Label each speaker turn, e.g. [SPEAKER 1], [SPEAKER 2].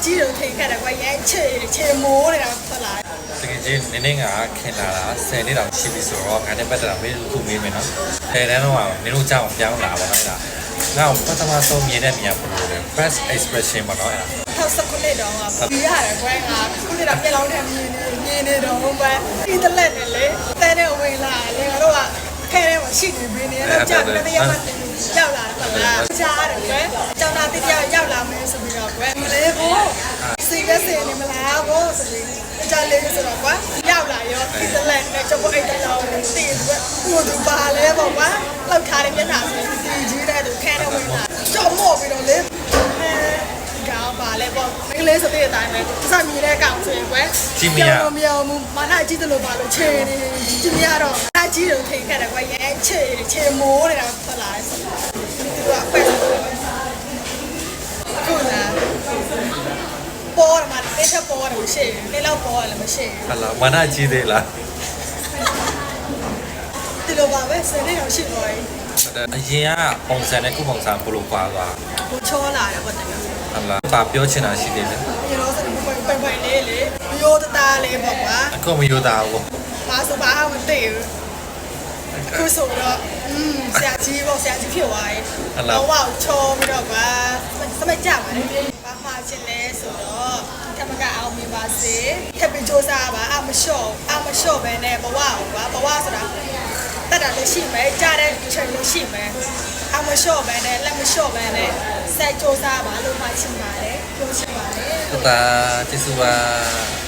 [SPEAKER 1] ကြီးတို့ထိန်ခတ်တယ်ကွာရဲချေမိုးနေတာဟုတ်လား
[SPEAKER 2] တကယ်ချင်းနင်းနေကခင်လာတာ10နှစ်တောင်ရှိပြီဆိုတော့ငါနဲ့ပတ်သက်တာမေးခုမေးမယ်နော်10တန်းတော့နင်းတို့ကြောက်ပြောင်းလာပါတော့အဲ့ဒါငါ့ကိုပထမဆုံးမြင်တဲ့နေရာပုံလို့ first expression ပေါ့နော်အဲ့ဒါ
[SPEAKER 1] 69တော့ကပြီးရတယ်ကွာငါခုနှစ်တော့မျက်လုံးထဲမြင်နေတော့ပဲဒီတလက်နဲ့လေတဲတဲ့ဝင်လာလေငါတို့ကခဲထဲမှာရှိနေပြီနေတော့ကြာတဲ့နေရာမှာရောက်လာတော့လားကြားရတယ်ကွယ်ကျောင်းသားတစ်ယောက်ရောက်လာမယ်ဆိုပြီးတော့ကွယ်မလေးကိုစိတ်ကစနေမလားဘောဆိုပြီးကြားလေးဆိုတော့ကွာရောက်လာရောဒီတလက်နဲ့ကျုပ်အိတ်တလောင်းတည်ကွယ်ကိုသူပါလဲပေါ့ကွာလောက်ထားတဲ့မျက်နှာဆိုဒီကြီးတဲ့သူခဲထဲဝင်လာကြောက်မော့ပြီးတော့လေကောင်းပါလေပေါ့မကလေးဆိုတဲ့အတိုင်းပဲစမြည်တဲ့ကောင်ဆိုရင်ကွယ်မြောင်မမနာကြည့်တယ်လို့ပါလို့ချေနေကြည့်ရတော့အကြီးတို့ထိန်ခတ်တယ်ကွယ်ရဲချေမိုးနေတာဟုတ်လားဒီကပဲခုနကပေါ်မှာတစ်ချက်ပေါ်တယ်မရှိဘူးနေ့လောက်ပေါ်တယ်မရှိဘူး
[SPEAKER 2] ဟုတ်လားမနာကြီးသေးလား
[SPEAKER 1] ဒီလိုပါပဲစနေတော့ရှိသွားပြီ
[SPEAKER 2] အရင်ကပုံစံနဲ့ခုပုံစံဘလို့ကွာသွား
[SPEAKER 1] ကိုချောလာတယ်ပေါ့တကယ်
[SPEAKER 2] ဟုတ်လားဒါပြောချင်တာရှိသေးတယ်
[SPEAKER 1] ဒီလိုဆိုပိုင်လေးလေရိုးသားလေးပေါ့ကွာ
[SPEAKER 2] အခုမရိုးသားဘူး
[SPEAKER 1] ဘာဆိုဘာမှမသိဘူးအခုဆိုတော့ဆရာကြီးပေါ့ဆရာကြီးဖြစ်သွားပြီတော့ဝါချောပြီးတော့ကွာစမကြပါနဲ့ဘာမှချင်းလဲဆိုတော့ကမကအောင်မိပါစေထပ်ပြီးစူးစမ်းပါအမလျှော့ပဲနဲ့ဘဝကိုကွာဘဝဆိုတာတတ်တာလည်းရှိမယ်ကြားတဲ့ချိန်လည်းရှိမယ်အမလျှော့ပဲနဲ့လက်မလျှော့ပဲနဲ့စိုက်စူးစမ်းပါလို့မှချင်ပါတယ်ပြောချင်ပါတယ်
[SPEAKER 2] ဟုတ်တာကျေးဇူးပါ